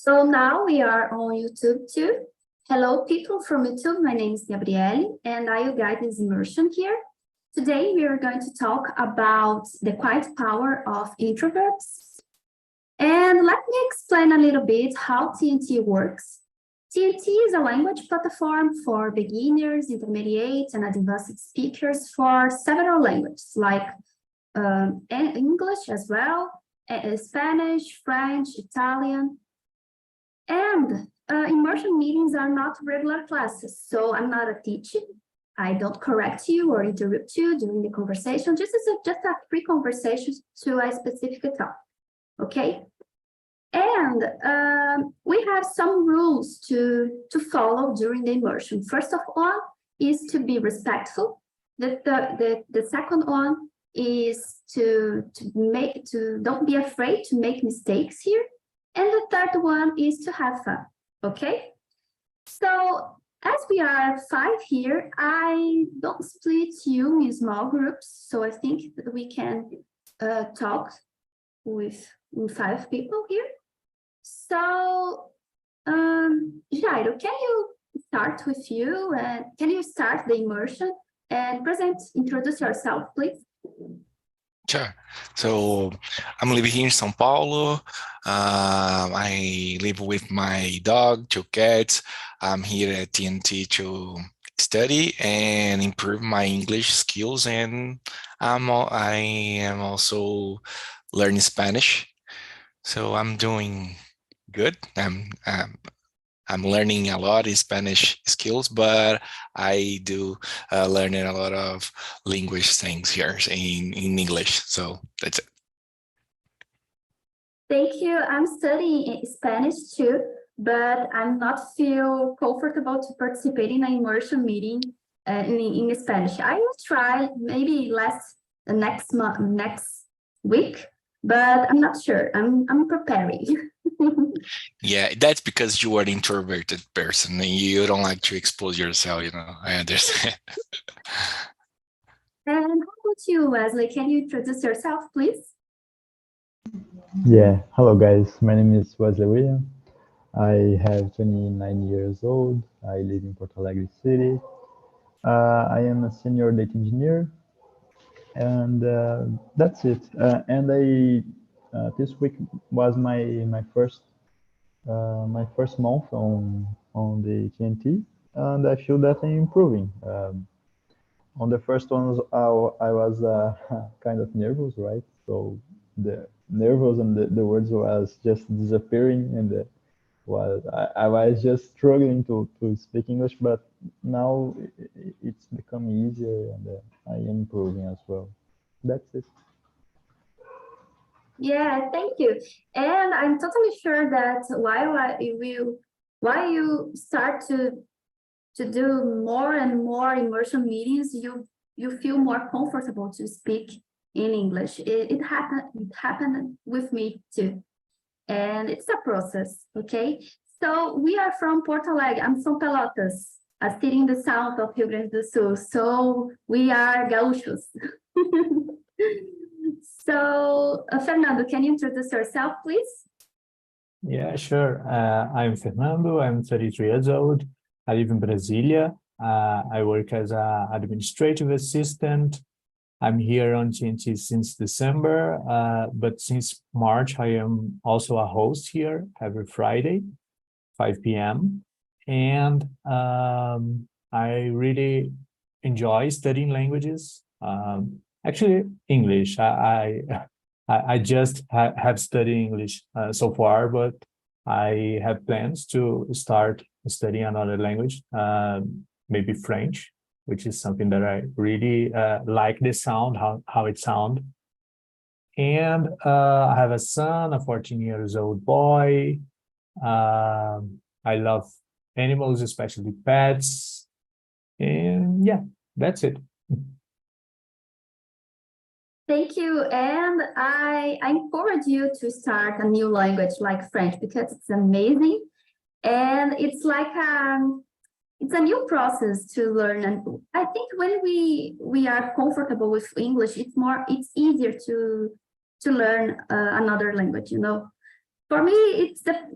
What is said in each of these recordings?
So now we are on YouTube too. Hello, people from YouTube. My name is Gabriele, and I will guide this immersion here. Today, we are going to talk about the quiet power of introverts. And let me explain a little bit how TNT works. TNT is a language platform for beginners, intermediate, and advanced speakers for several languages, like English as well, Spanish, French, Italian. And immersion meetings are not regular classes, so I'm not a teacher. I don't correct you or interrupt you during the conversation. This is just a free conversation to a specific topic, okay? And we have some rules to follow during the immersion. First of all is to be respectful. The second one is to don't be afraid to make mistakes here. And the third one is to have fun, okay? So as we are 5 here, I don't split you in small groups. So I think that we can talk with 5 people here. So Jairo, can you start with you? And can you start the immersion and introduce yourself, please? Sure. So I'm living here in São Paulo. I live with my dog, 2 cats. I'm here at TNT to study and improve my English skills, and I am also learning Spanish. So I'm doing good. I'm learning a lot in Spanish skills, but I do learning a lot of language things here in English. So that's it. Thank you. I'm studying Spanish too, but I'm not feel comfortable to participate in an immersion meeting in Spanish. I will try maybe next week, but I'm not sure. I'm preparing. Yeah, that's because you are an introverted person and you don't like to expose yourself, I understand. And how about you, Wesley? Can you introduce yourself, please? Yeah, hello guys. My name is Wesley William. I have 29 years old. I live in Porto Alegre City. I am a senior data engineer, and that's it. And this week was my first month on the TNT, and I feel that I'm improving. On the first ones, I was kind of nervous, right? So the nervous and the words was just disappearing, and I was just struggling to speak English, but now it's becoming easier, and I am improving as well. That's it. Yeah, thank you. And I'm totally sure that while you start to do more and more immersion meetings, you feel more comfortable to speak in English. It happened with me too. And it's a process, okay? So we are from Porto Alegre. I'm from Pelotas, a city in the south of Rio Grande do Sul. So we are gaúchos. So Fernando, can you introduce yourself, please? Yeah, sure. I'm Fernando. I'm 33 years old. I live in Brasilia. I work as an administrative assistant. I'm here on TNT since December, but since March, I am also a host here every Friday, 5 p.m. And I really enjoy studying languages. Actually, English. I just have studied English so far, but I have plans to start studying another language, maybe French, which is something that I really like the sound, how it sounds. And I have a son, a 14-year-old boy. I love animals, especially pets. And yeah, that's it. Thank you. And I encourage you to start a new language like French because it's amazing. And it's like it's a new process to learn. And I think when we are comfortable with English, it's easier to learn another language, For me,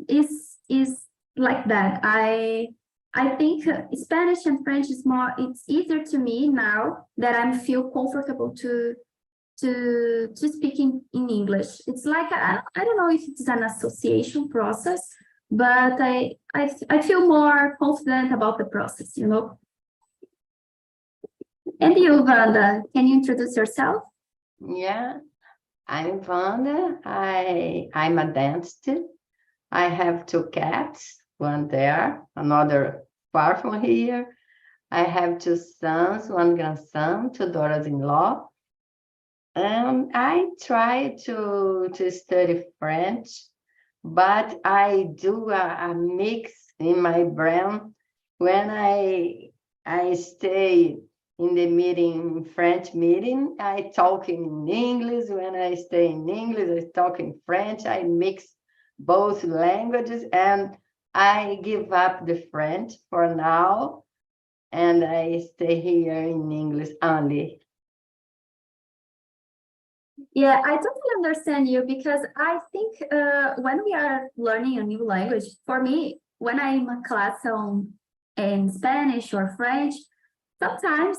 it's is like that. I think Spanish and French is more, it's easier to me now that I feel comfortable to speak in English. It's like, I don't know if it's an association process, but I feel more confident about the process, you know. And you, Wanda, can you introduce yourself? Yeah, I'm Wanda. I'm a dentist. I have 2 cats, one there, another far from here. I have 2 sons, 1 grandson, 2 daughters-in-law. I try to study French, but I do a mix in my brain when I stay in the meeting, French meeting, I talk in English. When I stay in English, I talk in French. I mix both languages and I give up the French for now. And I stay here in English only. Yeah, I totally understand you because I think when we are learning a new language, for me, when I'm in a class in Spanish or French, sometimes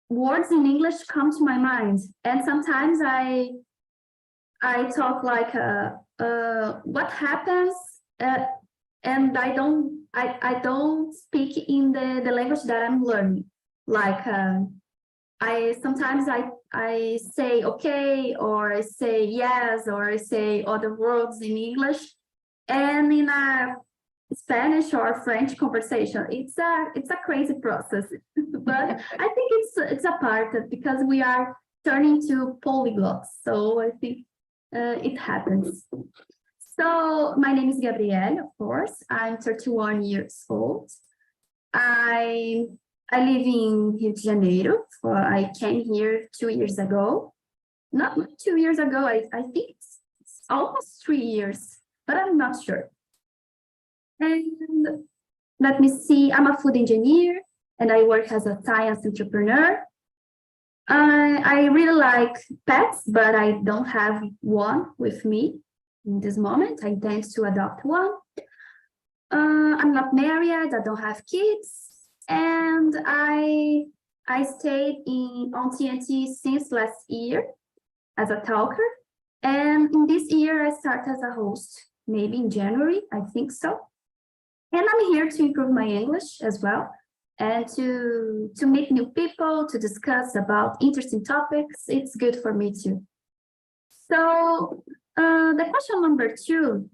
words in English come to my mind, and sometimes I talk like what happens, and I don't speak in the language that I'm learning. Like sometimes I say okay, or I say yes, or I say other words in English, and in a Spanish or French conversation, it's a crazy process, but I think it's a part of, because we are turning to polyglots, so I think it happens. So my name is Gabrielle, of course. I'm 31 years old. I live in Rio de Janeiro. I came here 2 years ago. Not 2 years ago, I think it's almost 3 years, but I'm not sure. And let me see, I'm a food engineer and I work as a science entrepreneur. I really like pets, but I don't have one with me in this moment. I intend to adopt one. I'm not married, I don't have kids, and I stayed on TNT since last year as a talker. And in this year, I start as a host, maybe in January, I think so. And I'm here to improve my English as well, and to meet new people, to discuss about interesting topics. It's good for me too. So the question number 2,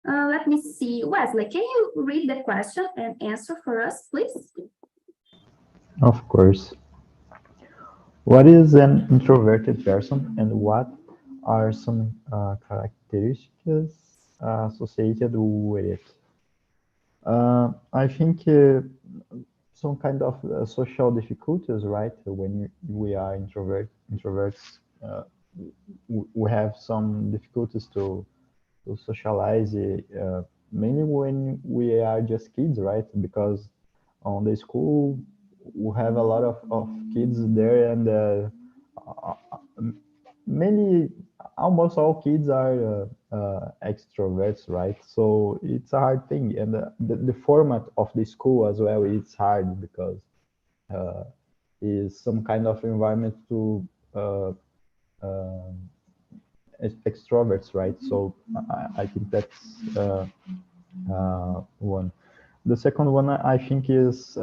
let me see. Wesley, can you read the question and answer for us, please? Of course. What is an introverted person and what are some characteristics associated with it? I think some kind of social difficulties, right? When we are introverts, we have some difficulties to socialize, mainly when we are just kids, right? Because on the school, we have a lot of kids there, and many, almost all kids are extroverts, right? So it's a hard thing, and the format of the school as well, it's hard because is some kind of environment to extroverts, right? So I think that's one. The second one I think is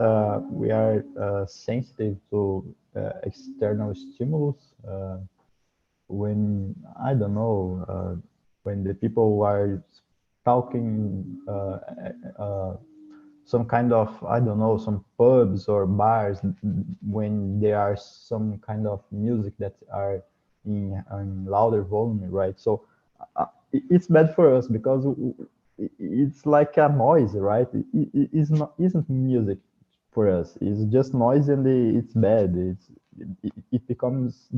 we are sensitive to external stimulus. When I don't know, when the people are talking some kind of, I don't know, some pubs or bars, when there are some kind of music that are in louder volume, right? So it's bad for us because it's like a noise, right? Isn't music for us. It's just noise, and it's bad. It becomes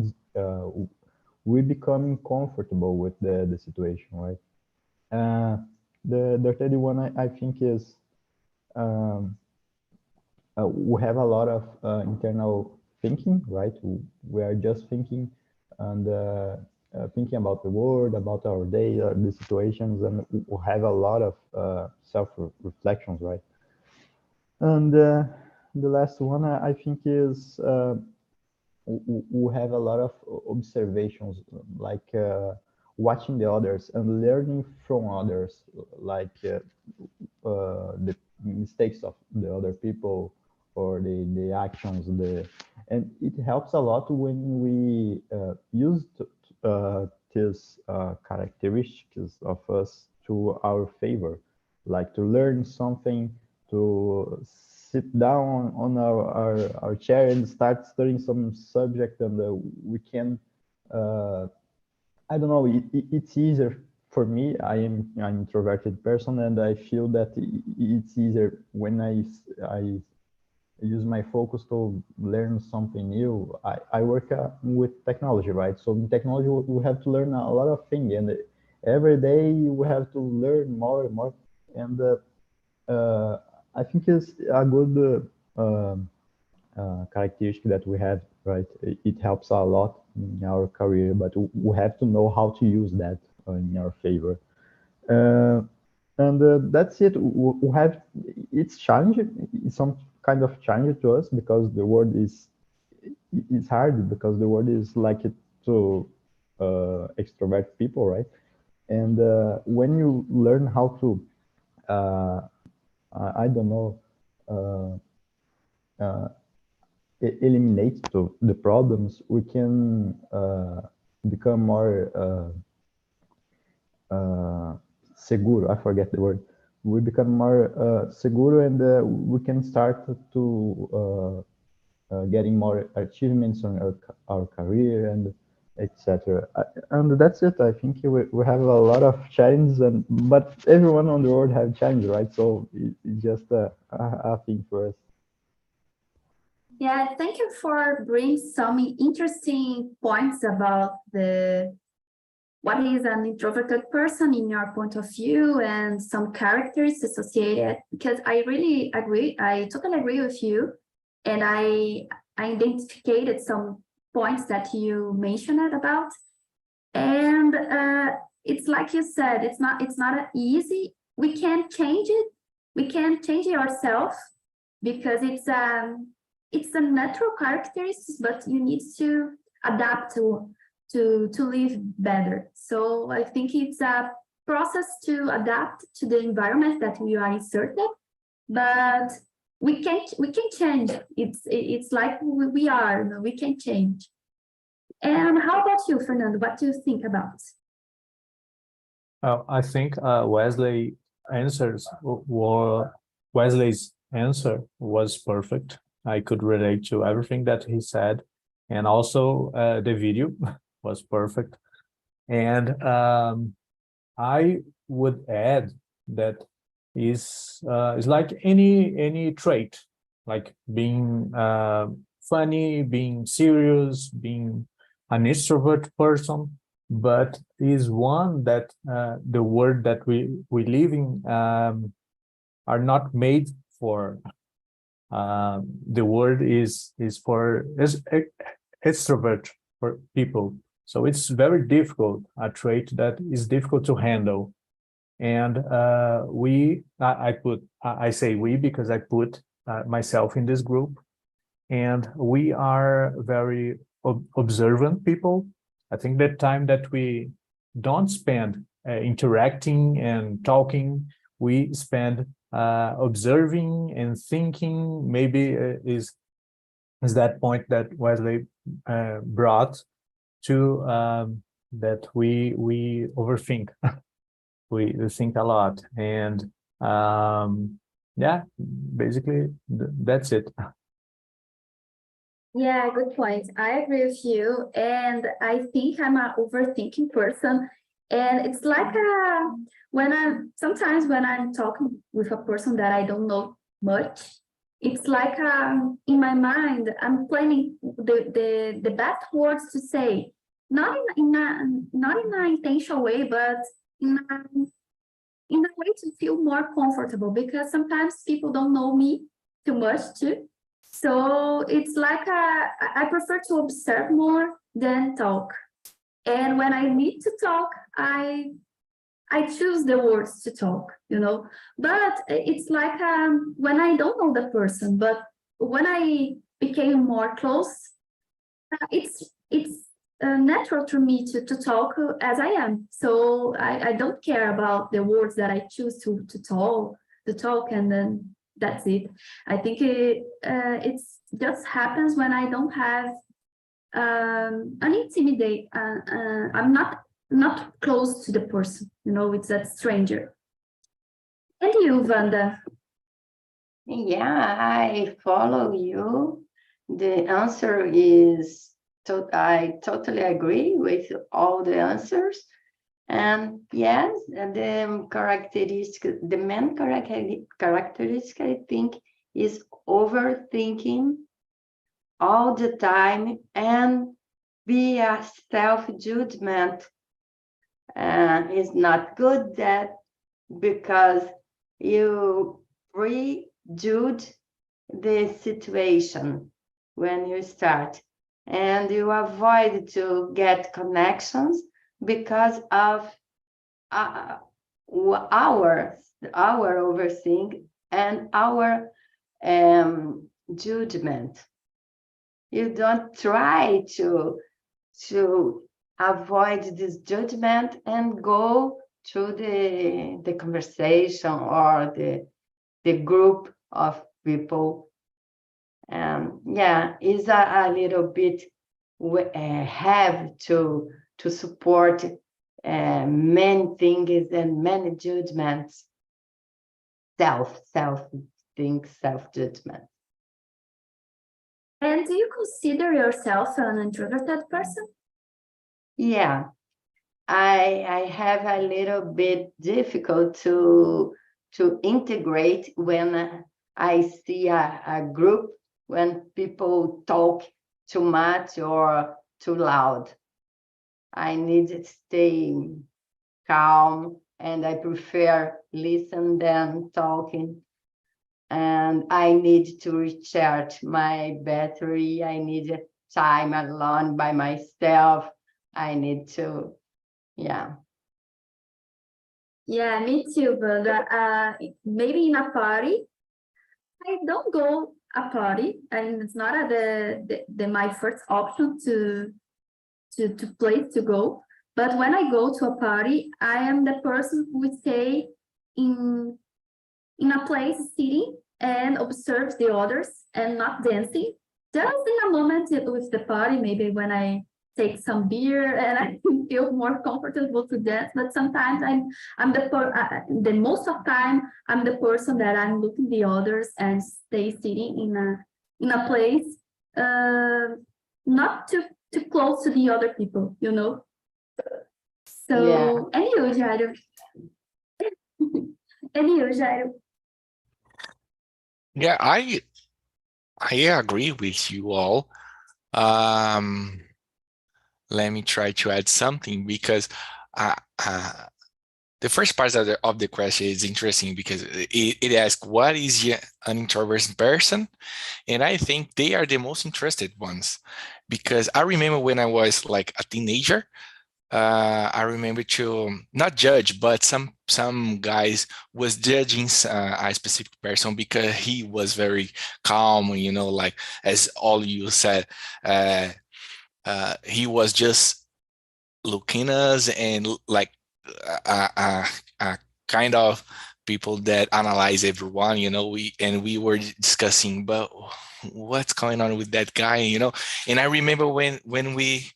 we become comfortable with the situation, right? The third one I think is we have a lot of internal thinking, right? We are just thinking, and thinking about the world, about our day, the situations, and we have a lot of self-reflections, right? And the last one I think is we have a lot of observations, like watching the others and learning from others, like the mistakes of the other people or the actions, and it helps a lot when we use these characteristics of us to our favor, like to learn something, to sit down on our chair and start studying some subject, and we can I don't know, it's easier for me. I am an introverted person, and I feel that it's easier when I use my focus to learn something new. I work with technology, right? So in technology, we have to learn a lot of things, and every day we have to learn more and more. And I think it's a good characteristic that we have, right? It helps a lot in our career, but we have to know how to use that in our favor. And that's it. We have, it's challenging, it's some kind of challenge to us, because the word is, it's hard, because the word is like it to extrovert people, right? And when you learn how to, I don't know, eliminate the problems, we can become more seguro. I forget the word. We become more seguro, and we can start to getting more achievements on our career and etc. And that's it. I think we have a lot of challenges, but everyone on the world have challenges, right? So it's just a thing for us. Yeah, thank you for bringing some interesting points about what is an introverted person in your point of view, and some characters associated, because I really agree. I totally agree with you. And I identified some points that you mentioned about. And it's like you said, it's not easy. We can't change it. We can't change it ourselves, because it's a natural characteristic, but you need to adapt to live better. So I think it's a process to adapt to the environment that we are inserted, but we can change. It's like we are. We can change. And how about you, Fernando? What do you think about? I think Wesley's answer was perfect. I could relate to everything that he said, and also the video was perfect. And I would add that is like any trait, like being funny, being serious, being an extrovert person, but is one that the world that we live in are not made for. The word is for extrovert for people, so it's very difficult, a trait that is difficult to handle. And I say we because I put myself in this group, and we are very observant people. I think that time that we don't spend interacting and talking, we spend observing and thinking. Maybe is that point that Wesley brought to, that we overthink. we think a lot, and yeah, basically that's it. Yeah, good point. I agree with you. And I think I'm an overthinking person. And it's like sometimes when I'm talking with a person that I don't know much, it's like in my mind, I'm planning the best words to say, not in an intentional way, but in a way to feel more comfortable, because sometimes people don't know me too much too. So it's like I prefer to observe more than talk. And when I need to talk, I choose the words to talk, you know. But it's like when I don't know the person, but when I became more close, it's natural to me to talk as I am. So I don't care about the words that I choose to talk, and then that's it. I think it's just happens when I don't have an intimidate. I'm not close to the person, you know, it's that stranger. And you, Wanda? Yeah, I follow you. The answer is, I totally agree with all the answers. And yes, the main characteristic, I think, is overthinking all the time and be a self-judgment. It's not good that because you prejudge the situation when you start, and you avoid to get connections because of our overthink and our judgment. You don't try to avoid this judgment and go through the conversation or the group of people. Yeah, it's a little bit have to support many things and many judgments, self-judgment. And do you consider yourself an introverted person? Yeah, I have a little bit difficult to integrate when I see a group, when people talk too much or too loud. I need to stay calm, and I prefer listen than talking. And I need to recharge my battery. I need time alone by myself. I need to, yeah. Yeah, me too, but maybe in a party, I don't go a party, and it's not my first option to place to go. But when I go to a party, I am the person who would stay in a place sitting and observe the others and not dancing. Just in a moment with the party, maybe when I take some beer and I feel more comfortable to dance. But sometimes I'm the most of time I'm the person that I'm looking the others and stay sitting in a place not too close to the other people, you know. So Yeah. And you, Jairo? And you, Jairo? Yeah, I agree with you all. Let me try to add something, because the first part of the question is interesting, because it asks, what is an introverted person? And I think they are the most interested ones, because I remember when I was like a teenager, I remember to not judge, but some guys was judging a specific person because he was very calm, you know, like as all you said, he was just looking us and like a kind of people that analyze everyone, you know. We were discussing, but what's going on with that guy, you know. And I remember when we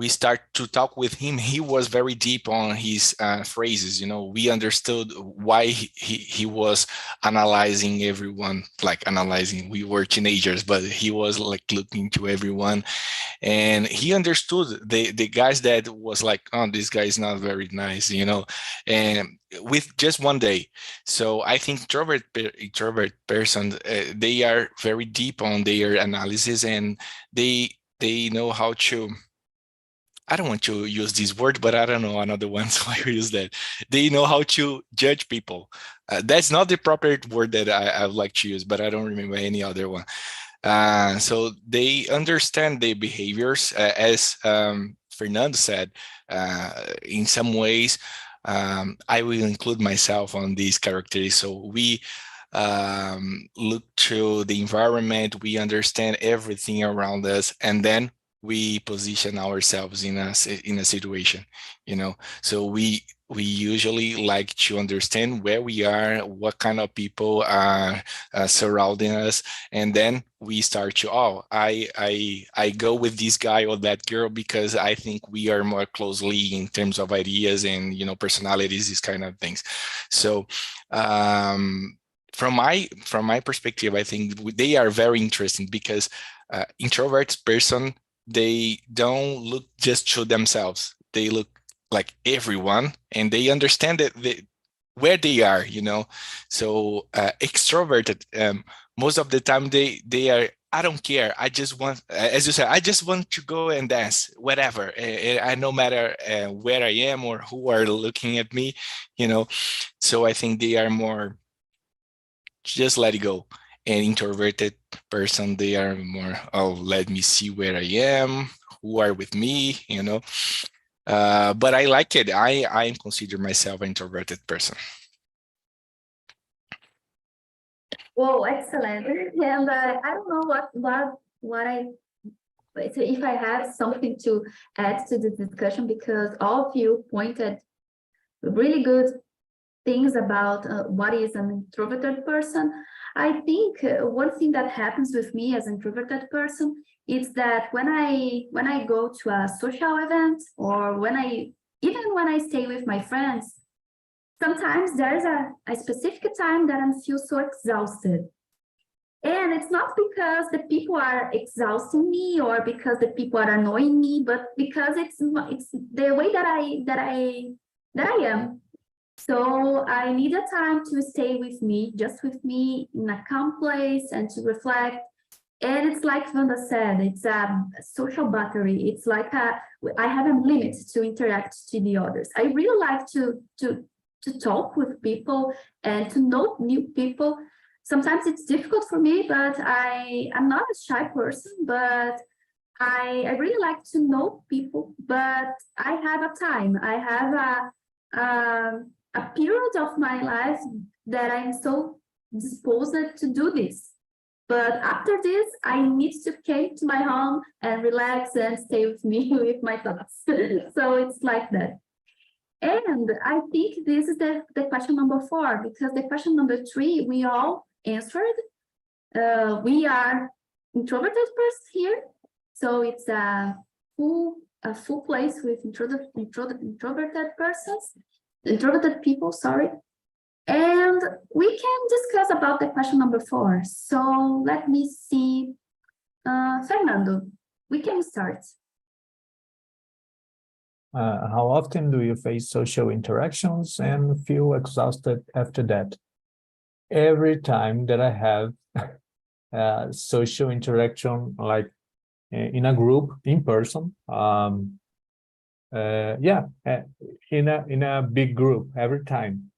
start to talk with him, he was very deep on his phrases, you know. We understood why he was analyzing everyone, like analyzing. We were teenagers, but he was like looking to everyone, and he understood the guys that was like, oh, this guy is not very nice, you know, and with just one day. So I think introvert persons, they are very deep on their analysis, and they know how to, I don't want to use this word, but I don't know another one, so I will use that. They know how to judge people. That's not the proper word that I would like to use, but I don't remember any other one. So they understand their behaviors as Fernando said, in some ways, I will include myself on these characteristics. So we look to the environment, we understand everything around us, and then we position ourselves in a situation, so we usually like to understand where we are, what kind of people are surrounding us, and then we start to, I go with this guy or that girl because I think we are more closely in terms of ideas and personalities, these kind of things. So from my perspective, I think they are very interesting because introverts person, they don't look just to themselves. They look like everyone, and they understand that where they are, So extroverted, most of the time they are, I don't care. I just want, as you said, I just want to go and dance, whatever. I no matter where I am or who are looking at me, So I think they are more just let it go. An introverted person, they are more, let me see where I am, who are with me, but I like it. I consider myself an introverted person. Whoa, excellent. And I don't know if I have something to add to the discussion, because all of you pointed really good things about what is an introverted person. I think one thing that happens with me as an introverted person is that when I go to a social event, or even when I stay with my friends, sometimes there's a specific time that I feel so exhausted. And it's not because the people are exhausting me or because the people are annoying me, but because it's the way that I am. So I need a time to stay with me, just with me in a calm place and to reflect. And it's like Wanda said, it's a social battery. It's like I have a limit to interact to the others. I really like to talk with people and to know new people. Sometimes it's difficult for me, but I'm not a shy person, but I really like to know people, but I have a time. I have a period of my life that I'm so disposed to do this. But after this, I need to come to my home and relax and stay with me with my thoughts. So it's like that. And I think this is the question number 4, because the question number 3, we all answered. We are introverted person here. So it's a full place with introverted people, sorry. And we can discuss about the question number 4. So let me see. Fernando, we can start. How often do you face social interactions and feel exhausted after that? Every time that I have social interaction, like in a group, in person, in a big group, every time.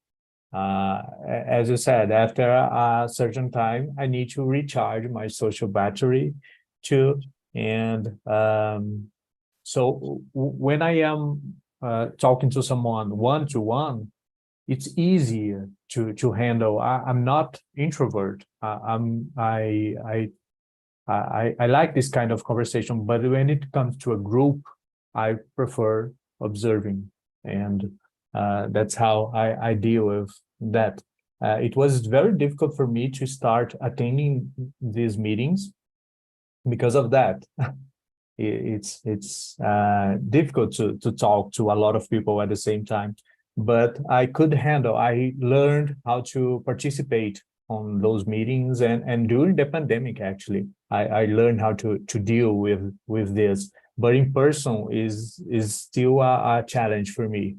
As you said, after a certain time, I need to recharge my social battery too. And so when I am talking to someone one-to-one, it's easier to handle. I'm not introvert. I like this kind of conversation, but when it comes to a group, I prefer observing, and that's how I deal with that. It was very difficult for me to start attending these meetings because of that. It's difficult to talk to a lot of people at the same time, but I could handle. I learned how to participate on those meetings, and during the pandemic, actually, I learned how to deal with this. But in person is still a challenge for me.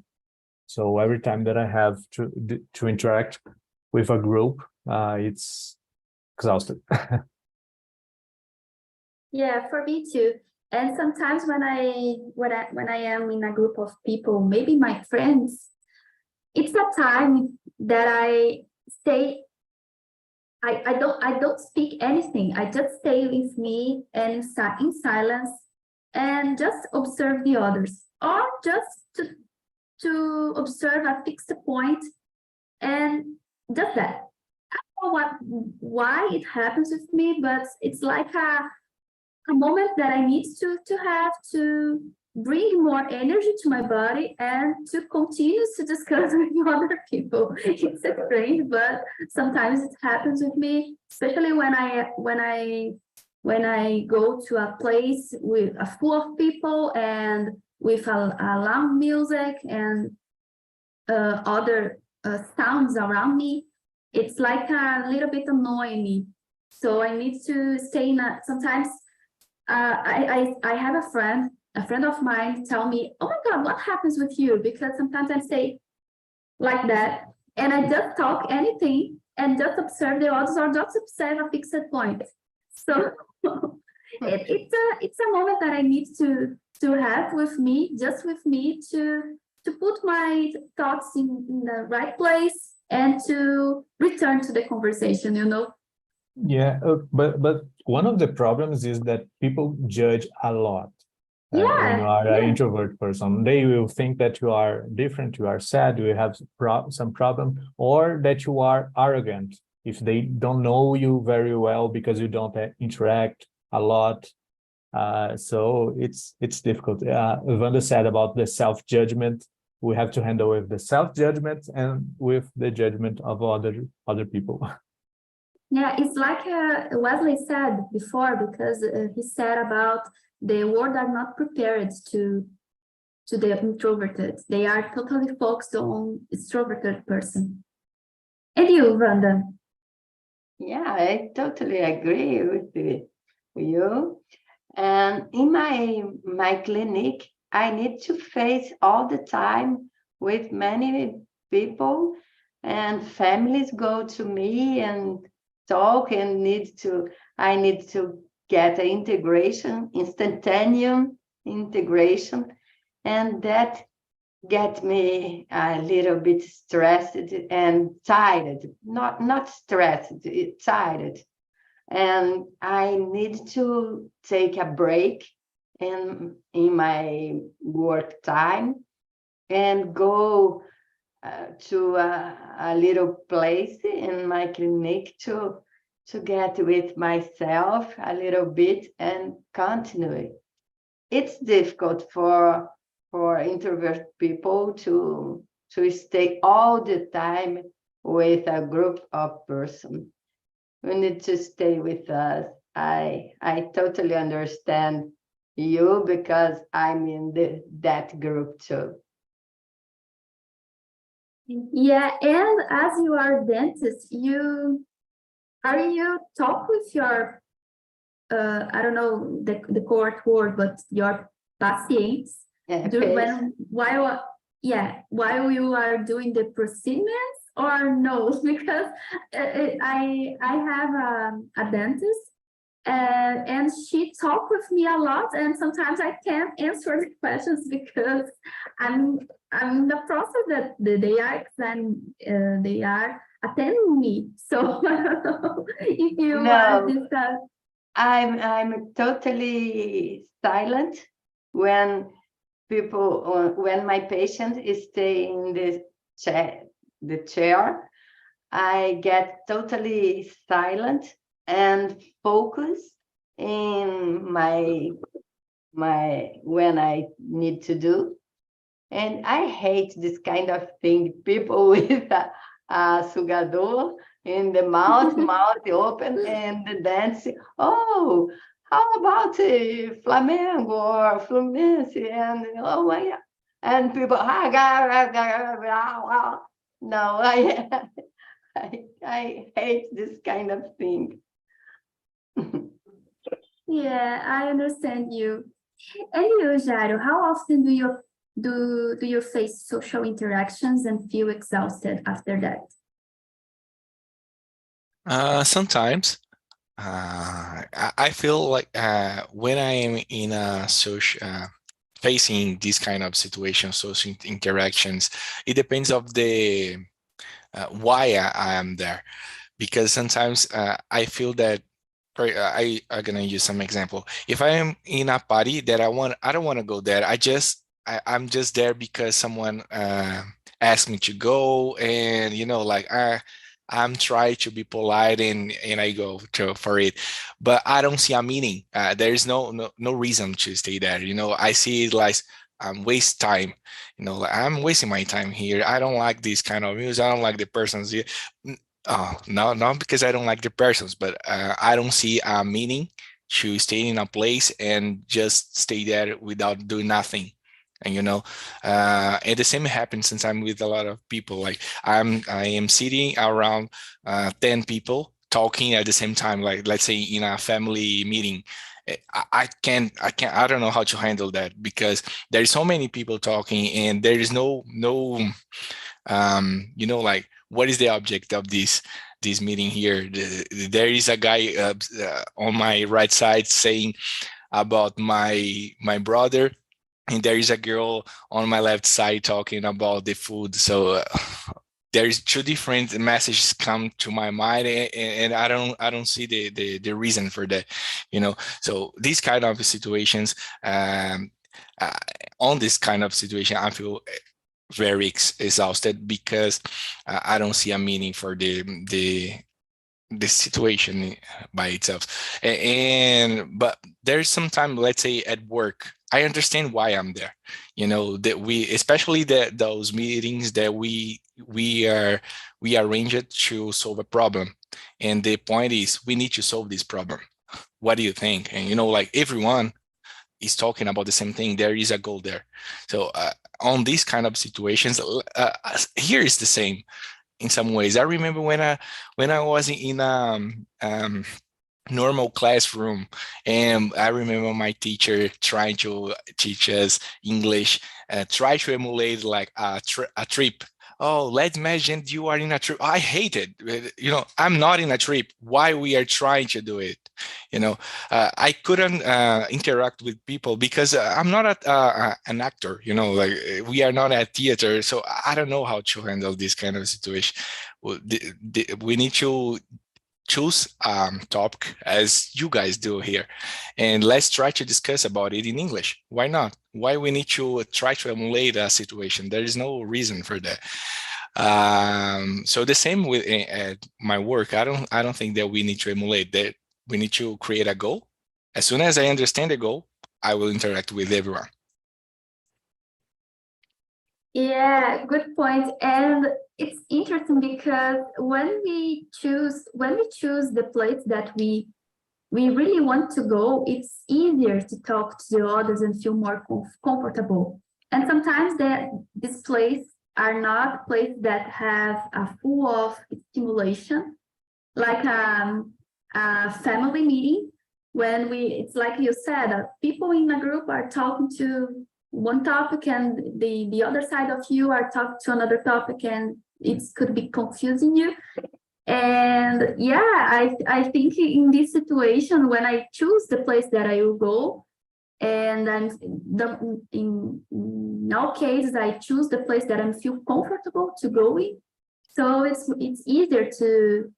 So every time that I have to interact with a group, it's exhausted. Yeah, for me too. And sometimes when I am in a group of people, maybe my friends, it's a time that I stay. I don't speak anything. I just stay with me and in silence. and just observe the others, or just to observe a fixed point and just that. I don't know why it happens with me, but it's like a moment that I need to have to bring more energy to my body and to continue to discuss with other people. It's strange, but sometimes it happens with me, especially when I go to a place with a full of people and with a loud music and other sounds around me. It's like a little bit annoying me. So I need to stay in a, sometimes I have a friend of mine tell me, oh my God, what happens with you? Because sometimes I say like that, and I just talk anything and just observe the others or just observe a fixed point. So it's a moment that I need to have with me, just with me, to put my thoughts in the right place and to return to the conversation, you know. Yeah, but one of the problems is that people judge a lot. When you are an introvert person, they will think that you are different, you are sad, you have some problem, or that you are arrogant if they don't know you very well because you don't interact a lot. So it's difficult. Wanda said about the self-judgment. We have to handle with the self-judgment and with the judgment of other people. Yeah, it's like Wesley said before, because he said about the world are not prepared to the introverted. They are totally focused on extroverted person. And you, Wanda? Yeah, I totally agree with you. And in my clinic, I need to face all the time with many people, and families go to me and talk, and I need to get an integration, instantaneous integration, and that get me a little bit stressed and tired. Not stressed, tired. And I need to take a break in my work time and go to a little place in my clinic to get with myself a little bit and continue. It's difficult for introvert people to stay all the time with a group of persons. We need to stay with us. I totally understand you, because I'm in that group too. Yeah, and as you are a dentist, you talk with your I don't know the correct word, but your patients while you are doing the procedures, or no? Because I have a dentist, and she talks with me a lot, and sometimes I can't answer the questions because I'm in the process that they are attending me. So if you are discuss. I'm totally silent when my patient is staying in the chair. I get totally silent and focus in my when I need to do. And I hate this kind of thing, people with a sugador in the mouth open, and the dancing. Oh, how about Flamengo or Fluminense? And oh my God. And people, no, I hate this kind of thing. Yeah, I understand you. And you, Jairo, how often do you face social interactions and feel exhausted after that? Sometimes. I feel like when I am in a social facing this kind of situation, social interactions, it depends of the why I am there, because sometimes I feel that I'm gonna use some example. If I am in a party that I don't want to go there. I'm just there because someone asked me to go, and like I'm trying to be polite, and I go for it, but I don't see a meaning. There is no reason to stay there. I see it like I'm waste time. Like I'm wasting my time here. I don't like this kind of music. I don't like the persons here. Oh, no, not because I don't like the persons, but I don't see a meaning to stay in a place and just stay there without doing nothing. And and the same happens since I'm with a lot of people. Like I am sitting around 10 people talking at the same time. Like let's say in a family meeting, I don't know how to handle that because there's so many people talking and there is no like what is the object of this meeting here. There is a guy on my right side saying about my brother, and there is a girl on my left side talking about the food. So there's two different messages come to my mind, and I don't see the reason for that. So these kind of situations, on this kind of situation, I feel very exhausted because I don't see a meaning for the situation by itself. But there's some time, let's say at work, I understand why I'm there. That we, especially those meetings that we arrange it to solve a problem, and the point is we need to solve this problem. What do you think? And like everyone is talking about the same thing. There is a goal there. So on these kind of situations, here is the same in some ways. I remember when I was in normal classroom, and I remember my teacher trying to teach us English, try to emulate like a trip. Oh, let's imagine you are in a trip. I hate it. I'm not in a trip. Why we are trying to do it? I couldn't interact with people because I'm not an actor. Like we are not at theater, so I don't know how to handle this kind of situation. We need to choose topic as you guys do here, and let's try to discuss about it in English. Why not? Why we need to try to emulate a situation? There is no reason for that. So the same with my work. I don't think that we need to emulate that. We need to create a goal. As soon as I understand the goal, I will interact with everyone. Yeah, good point. And it's interesting because when we choose the place that we really want to go, it's easier to talk to the others and feel more comfortable. And sometimes this place are not places that have a full of stimulation, like a family meeting. When it's like you said, people in a group are talking to one topic and the other side of you are talking to another topic, and it could be confusing you. And yeah, I think in this situation, when I choose the place that I will go, and in all cases, I choose the place that I feel comfortable to go in. So it's easier to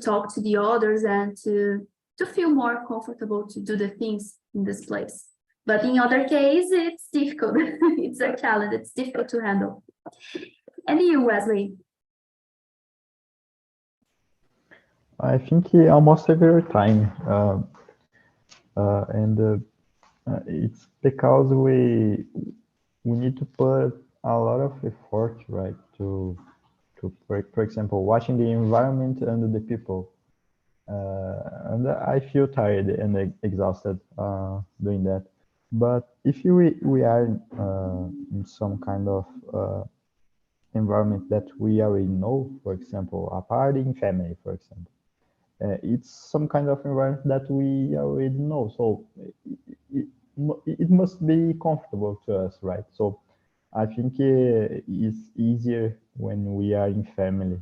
talk to the others and to feel more comfortable to do the things in this place. But in other cases, it's difficult. It's a challenge. It's difficult to handle. And you, Wesley? I think almost every time, and it's because we need to put a lot of effort, right, to for example, watching the environment and the people. And I feel tired and exhausted doing that. But if we are in some kind of environment that we already know, for example, a party in family, for example, it's some kind of environment that we already know. So it must be comfortable to us, right? So I think it's easier when we are in family.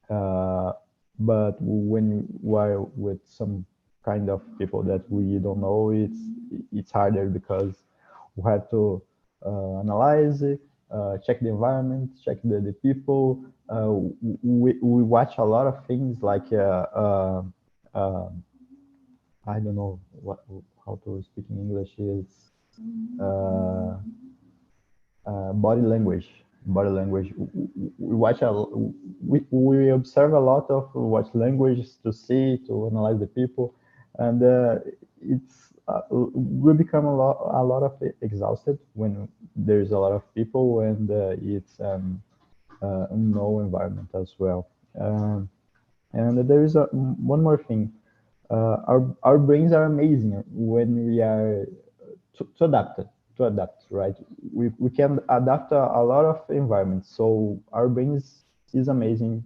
But when we're with some kind of people that we don't know, it's harder because we have to analyze it, check the environment, check the people. We watch a lot of things like I don't know how to speak in English is uh, body language. Body language. We watch we observe a lot of watch languages to see, to analyze the people, and it's we become a lot of exhausted when there's a lot of people, and it's unknown environment as well. And there is one more thing. Our brains are amazing when we are to adapt, right? We can adapt a lot of environments. So our brains is amazing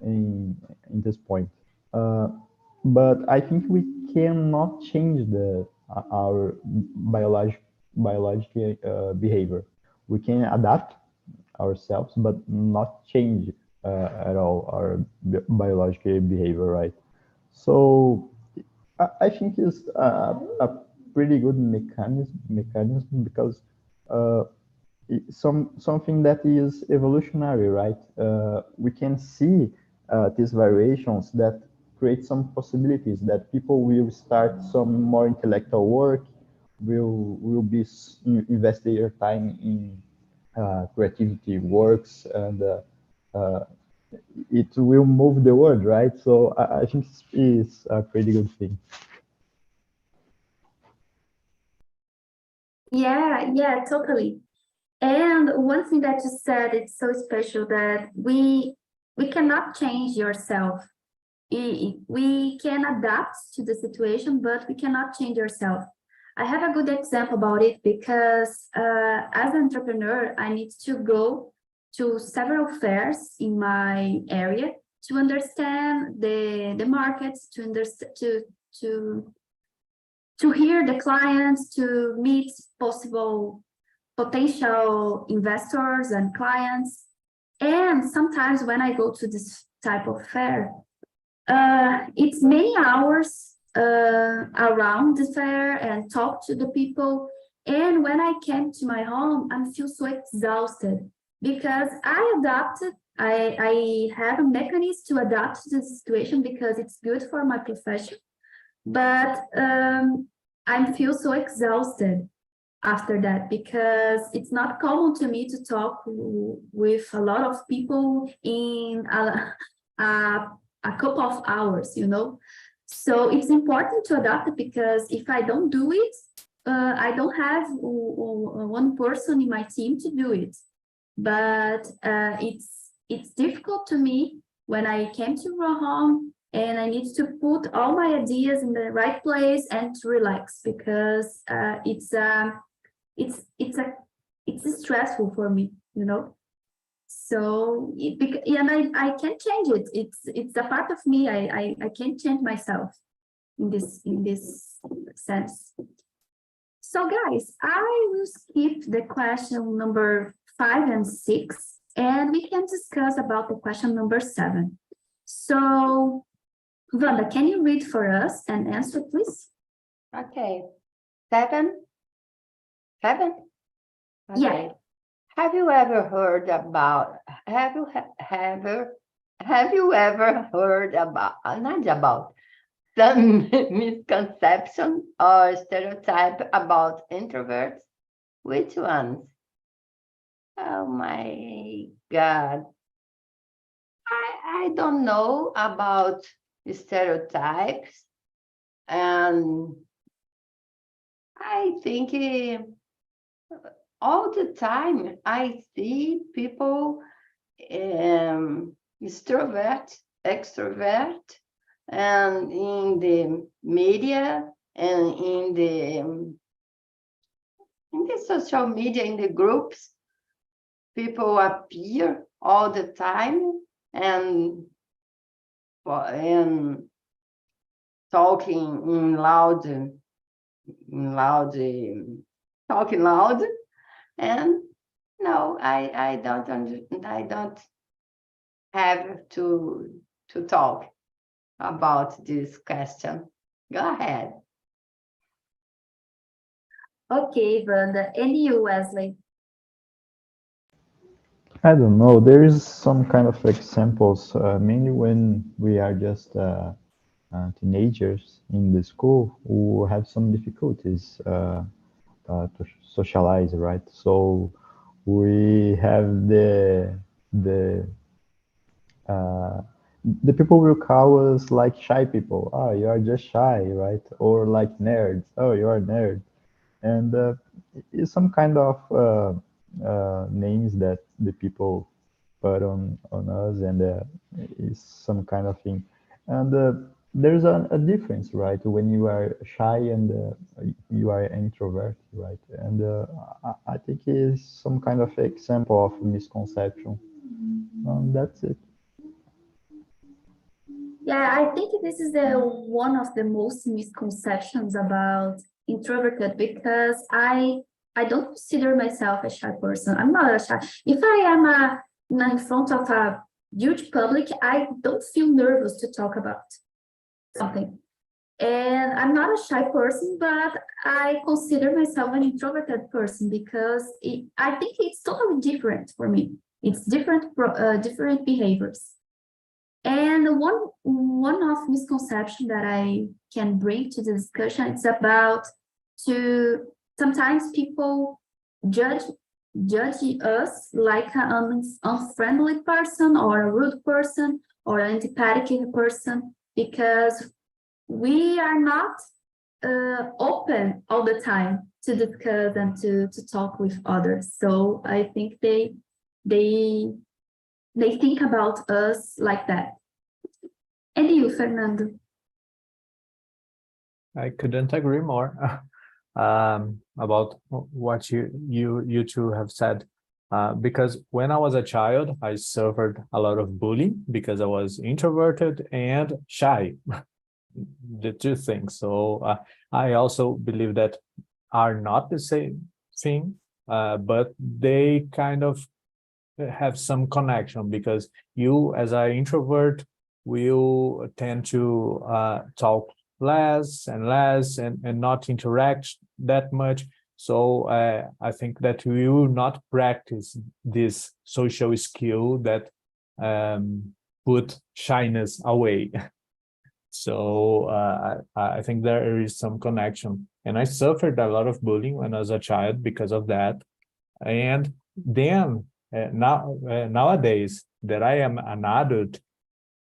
in this point. But I think we cannot change our biological behavior. We can adapt ourselves, but not change at all our biological behavior, right? So I think it's a pretty good mechanism because something that is evolutionary, right? We can see these variations that create some possibilities that people will start some more intellectual work, will be invest their time in creativity works, and it will move the world, right? So I think it's a pretty good thing. Yeah, totally. And one thing that you said, it's so special that we cannot change yourself. We can adapt to the situation, but we cannot change yourself. I have a good example about it because as an entrepreneur, I need to go to several fairs in my area to understand the markets, to understand to hear the clients, to meet potential investors and clients. And sometimes when I go to this type of fair, it's many hours around the fair and talk to the people. And when I came to my home, I feel so exhausted because I adapted. I have a mechanism to adapt to the situation because it's good for my profession. But I feel so exhausted after that because it's not common to me to talk with a lot of people in a couple of hours, you know. So it's important to adapt it because if I don't do it, I don't have one person in my team to do it. But it's difficult to me when I came to my home and I need to put all my ideas in the right place and to relax because it's stressful for me, you know. So and I can't change it. It's a part of me. I can't change myself in this sense. So guys, I will skip the question number 5 and 6, and we can discuss about the question number 7. So Wanda, can you read for us and answer, please? Okay. 7? Okay. Yeah. Have you ever heard about, not about some misconception or stereotype about introverts? Which ones? Oh my God. I don't know about stereotypes, and I think all the time I see people extrovert, and in the media and in the social media, in the groups, people appear all the time and talking talking loud. And no, I don't have to talk about this question. Go ahead. Okay, Wanda. And you, Wesley? I don't know. There is some kind of examples, mainly when we are just teenagers in the school who have some difficulties to socialize, right? So we have the people will call us like shy people. Oh, you are just shy, right? Or like nerds. Oh, you are nerd. And it's some kind of names that the people put on us, and it's some kind of thing. And there's a difference, right? When you are shy and you are an introvert, right? And I think it's some kind of example of misconception. That's it. Yeah, I think this is one of the most misconceptions about introverted, because I don't consider myself a shy person. I'm not a shy. If I am in front of a huge public, I don't feel nervous to talk about something. And I'm not a shy person, but I consider myself an introverted person because I think it's totally different for me. It's different behaviors. And one of misconception that I can bring to the discussion, it's about to sometimes people judge us like an unfriendly person or a rude person or an antipathic person, because we are not open all the time to discuss and to talk with others. So I think they think about us like that. And you, Fernando? I couldn't agree more about what you two have said. Because when I was a child, I suffered a lot of bullying because I was introverted and shy, the two things. So I also believe that are not the same thing, but they kind of have some connection, because you as an introvert will tend to talk less and less and not interact that much. So I think that we will not practice this social skill that put shyness away. So I think there is some connection. And I suffered a lot of bullying when I was a child because of that. And then nowadays that I am an adult,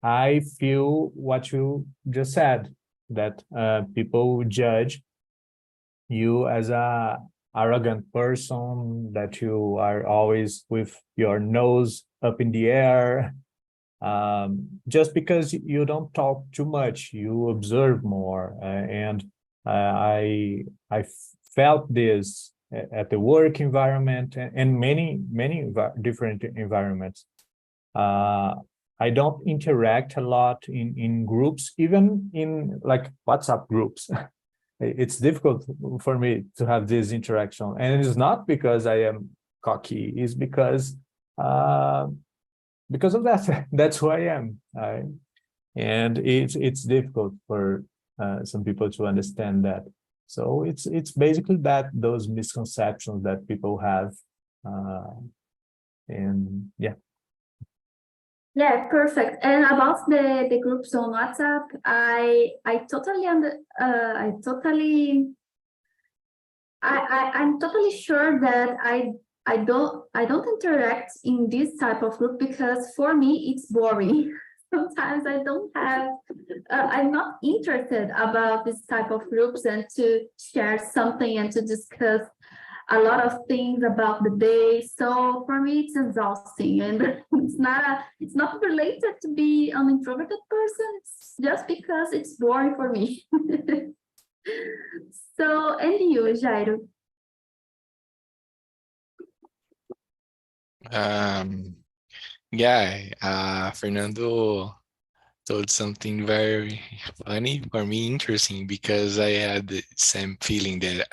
I feel what you just said, that people judge you as a arrogant person, that you are always with your nose up in the air, just because you don't talk too much, you observe more. And I felt this at the work environment and many different environments. I don't interact a lot in groups, even in like WhatsApp groups. It's difficult for me to have this interaction, and it's not because I am cocky. It's because of that. That's who I am. And it's difficult for some people to understand that. So it's basically that, those misconceptions that people have, and yeah. Yeah, perfect. And about the groups on WhatsApp, I'm totally sure that I don't interact in this type of group, because for me it's boring. Sometimes I'm not interested about this type of groups and to share something and to discuss a lot of things about the day. So for me, it's exhausting, and it's not related to be an introverted person. It's just because it's boring for me. So, and you, Jairo? Yeah, Fernando told something very funny, for me interesting, because I had the same feeling that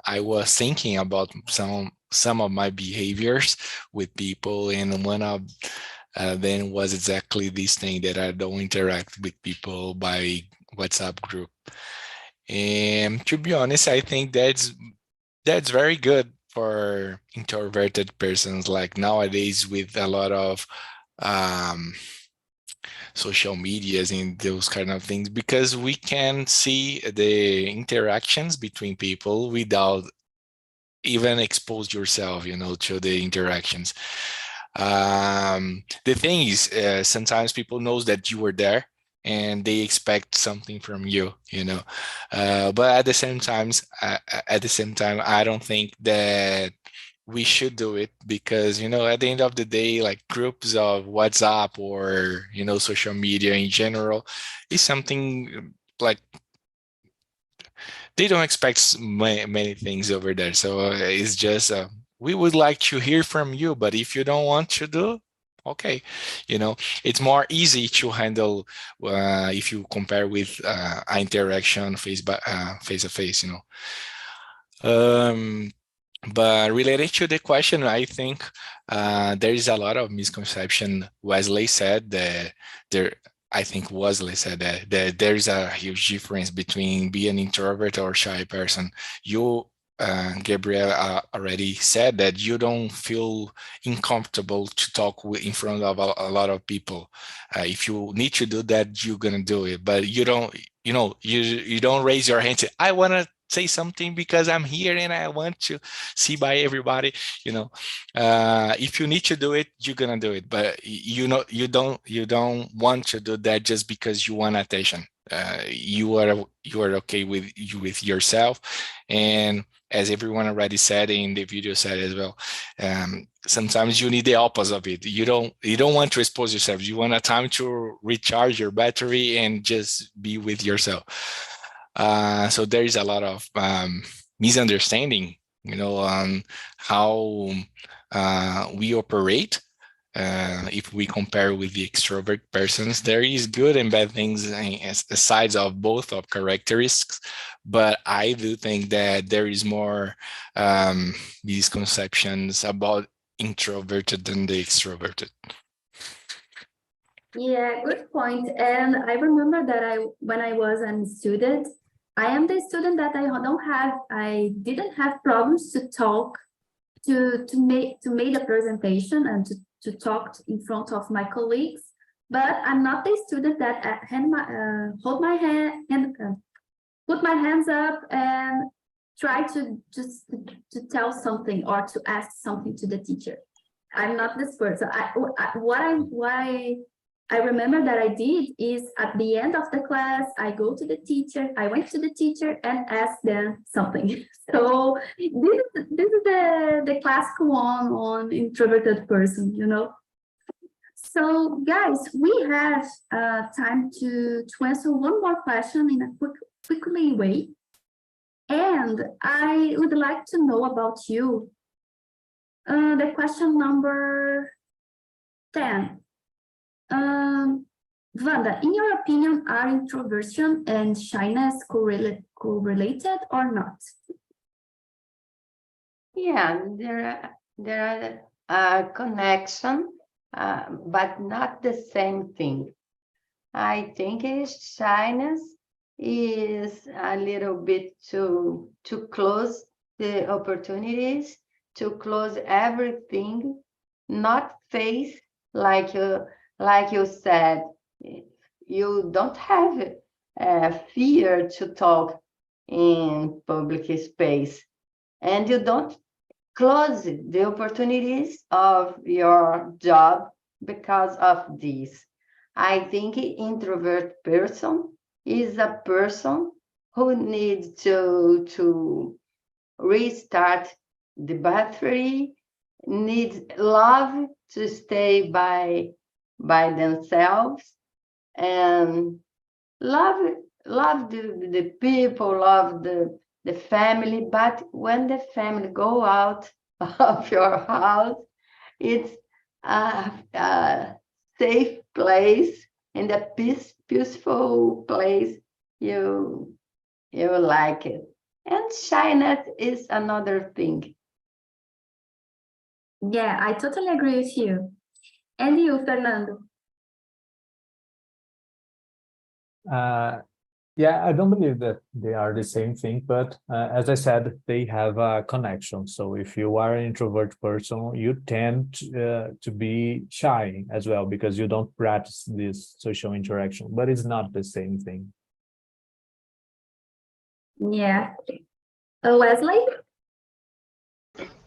I was thinking about some of my behaviors with people, and one of them was exactly this thing, that I don't interact with people by WhatsApp group. And to be honest, I think that's very good for introverted persons, like nowadays with a lot of social medias and those kind of things, because we can see the interactions between people without even expose yourself, to the interactions. The thing is, sometimes people knows that you were there and they expect something from you, but at the same time, I don't think that we should do it, because at the end of the day, like groups of WhatsApp or social media in general is something like they don't expect many things over there. So it's just we would like to hear from you, but if you don't want to do, okay, it's more easy to handle if you compare with interaction face to face. But related to the question, I think there is a lot of misconception. Wesley said that I think Wesley said that there is a huge difference between being an introvert or shy person. You, Gabriel, already said that you don't feel uncomfortable to talk in front of a lot of people. If you need to do that, you're gonna do it, but you don't. You don't raise your hand and say, I want to say something because I'm here and I want to see by everybody. If you need to do it, you're gonna do it, but you don't want to do that just because you want attention. You are okay with yourself, and as everyone already said in the video said as well, sometimes you need the opposite of it. You don't want to expose yourself. You want a time to recharge your battery and just be with yourself. So there is a lot of misunderstanding, on how we operate. If we compare with the extrovert persons, there is good and bad things as the sides of both of characteristics. But I do think that there is more misconceptions about introverted than the extroverted. Yeah, good point. And I remember that when I was a student, I am the student that I didn't have problems to talk, to make a presentation and to talk in front of my colleagues. But I'm not the student that hold my hand and put my hands up and try to just to tell something or to ask something to the teacher. I'm not this person. I remember that I did is at the end of the class, I went to the teacher and asked them something. So this is the classical one on introverted person, So guys, we have time to answer one more question in a quickly way. And I would like to know about you. The question number 10. Wanda, in your opinion, are introversion and shyness correlated or not? Yeah, there are a connection, but not the same thing. I think shyness is a little bit to close the opportunities, to close everything, not face like you said. You don't have fear to talk in public space, and you don't close the opportunities of your job because of this. I think introvert person is a person who needs to restart the battery, needs love to stay by themselves, and love the people, love the family. But when the family go out of your house, it's a safe place and a peaceful place. You like it. And shyness is another thing. Yeah, I totally agree with you. And you, Fernando? Yeah, I don't believe that they are the same thing, but as I said, they have a connection. So if you are an introvert person, you tend to be shy as well because you don't practice this social interaction, but it's not the same thing. Yeah. Wesley?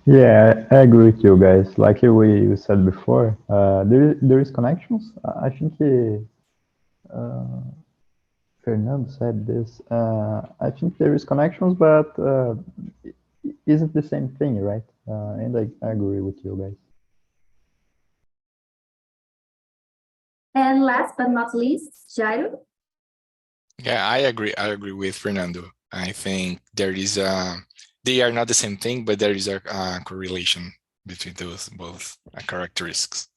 Yeah, I agree with you guys. Like we said before, there is connections. I think Fernando said this. I think there is connections, but isn't the same thing, right? And I agree with you guys. And last but not least, Jairo? Yeah, I agree. I agree with Fernando. I think there is they are not the same thing, but there is a correlation between those both characteristics.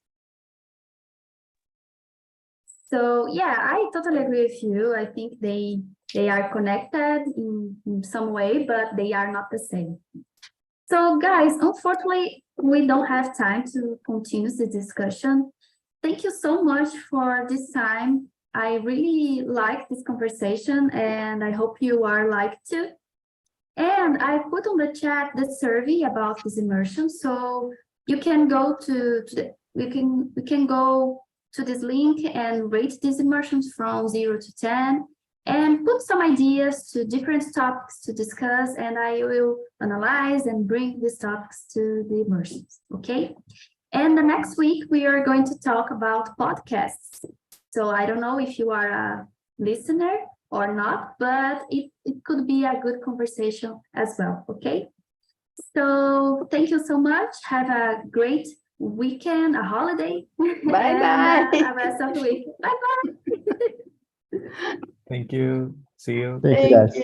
So yeah, I totally agree with you. I think they are connected in some way, but they are not the same. So guys, unfortunately, we don't have time to continue the discussion. Thank you so much for this time. I really like this conversation and I hope you are like too. And I put on the chat the survey about this immersion, so you can go to we can go to this link and rate these immersions from 0 to 10 and put some ideas to different topics to discuss, and I will analyze and bring these topics to the immersions, okay? And the next week, we are going to talk about podcasts. So I don't know if you are a listener or not, but it could be a good conversation as well, okay? So thank you so much. Have a great weekend, a holiday. Bye-bye. And a rest of the week. Bye-bye. Thank you. See you. Thank you, Thank guys. you.